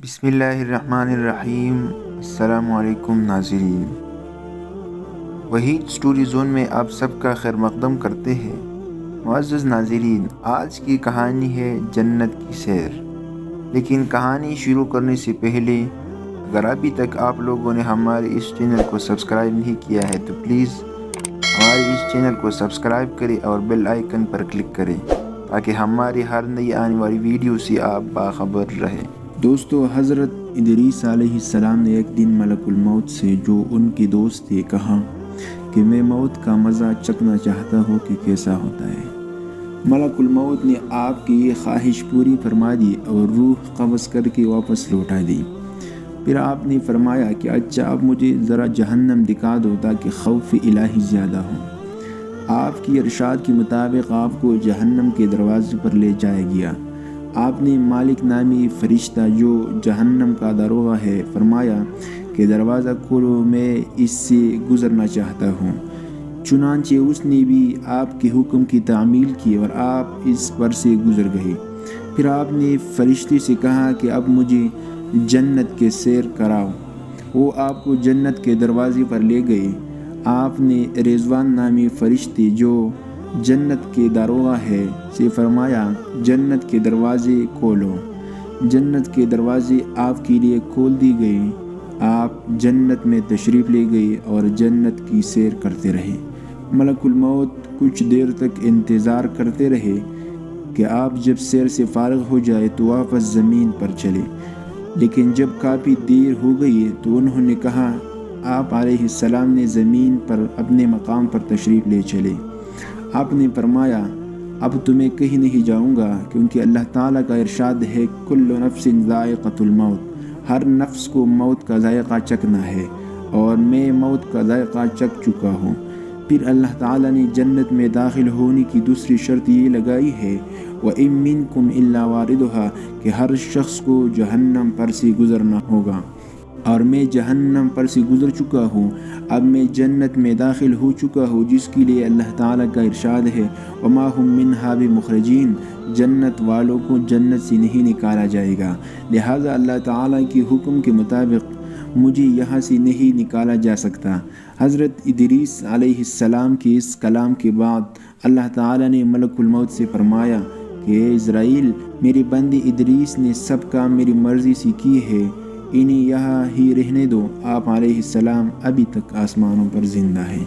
بسم اللہ الرحمن الرحیم۔ السلام علیکم ناظرین، وحید سٹوری زون میں آپ سب کا خیر مقدم کرتے ہیں۔ معزز ناظرین، آج کی کہانی ہے جنت کی سیر۔ لیکن کہانی شروع کرنے سے پہلے اگر ابھی تک آپ لوگوں نے ہمارے اس چینل کو سبسکرائب نہیں کیا ہے تو پلیز ہمارے اس چینل کو سبسکرائب کریں اور بیل آئیکن پر کلک کریں تاکہ ہماری ہر نئی آنے والی ویڈیو سے آپ باخبر رہیں۔ دوستو، حضرت ادریس علیہ السلام نے ایک دن ملک الموت سے، جو ان کے دوست تھے، کہا کہ میں موت کا مزہ چکھنا چاہتا ہوں کہ کیسا ہوتا ہے۔ ملک الموت نے آپ کی یہ خواہش پوری فرما دی اور روح قبض کر کے واپس لوٹا دی۔ پھر آپ نے فرمایا کہ اچھا، اب مجھے ذرا جہنم دکھا دو تاکہ خوف الہی زیادہ ہو۔ آپ کی ارشاد کے مطابق آپ کو جہنم کے دروازے پر لے جایا گیا۔ آپ نے مالک نامی فرشتہ، جو جہنم کا داروغہ ہے، فرمایا کہ دروازہ کھولو، میں اس سے گزرنا چاہتا ہوں۔ چنانچہ اس نے بھی آپ کے حکم کی تعمیل کی اور آپ اس پر سے گزر گئے۔ پھر آپ نے فرشتے سے کہا کہ اب مجھے جنت کے سیر کراؤ۔ وہ آپ کو جنت کے دروازے پر لے گئے۔ آپ نے رضوان نامی فرشتے، جو جنت کے داروغہ ہے، سے فرمایا جنت کے دروازے کھولو۔ جنت کے دروازے آپ کے لیے کھول دی گئے۔ آپ جنت میں تشریف لے گئے اور جنت کی سیر کرتے رہے۔ ملک الموت کچھ دیر تک انتظار کرتے رہے کہ آپ جب سیر سے فارغ ہو جائے تو واپس زمین پر چلے، لیکن جب کافی دیر ہو گئی تو انہوں نے کہا آپ علیہ السلام نے زمین پر اپنے مقام پر تشریف لے چلے۔ آپ نے فرمایا اب تو میں کہیں نہیں جاؤں گا، کیونکہ اللہ تعالیٰ کا ارشاد ہے کل نفس ذائقۃ الموت، ہر نفس کو موت کا ذائقہ چکھنا ہے، اور میں موت کا ذائقہ چکھ چکا ہوں۔ پھر اللہ تعالیٰ نے جنت میں داخل ہونے کی دوسری شرط یہ لگائی ہے وَإِن مِّنكُمْ إِلَّا وَارِدُهَا، کہ ہر شخص کو جہنم پر سے گزرنا ہوگا، اور میں جہنم پر سے گزر چکا ہوں۔ اب میں جنت میں داخل ہو چکا ہوں، جس کے لیے اللہ تعالیٰ کا ارشاد ہے وَمَا هُم مِّنْهَا بِمُخْرَجِينَ، جنت والوں کو جنت سے نہیں نکالا جائے گا، لہٰذا اللہ تعالیٰ کے حکم کے مطابق مجھے یہاں سے نہیں نکالا جا سکتا۔ حضرت ادریس علیہ السلام کے اس کلام کے بعد اللہ تعالیٰ نے ملک الموت سے فرمایا کہ اے اسرائیل، میرے بندے ادریس نے سب کام میری مرضی سے کیے ہیں، انہیں یہاں ہی رہنے دو۔ آپ علیہ السلام ابھی تک آسمانوں پر زندہ ہیں۔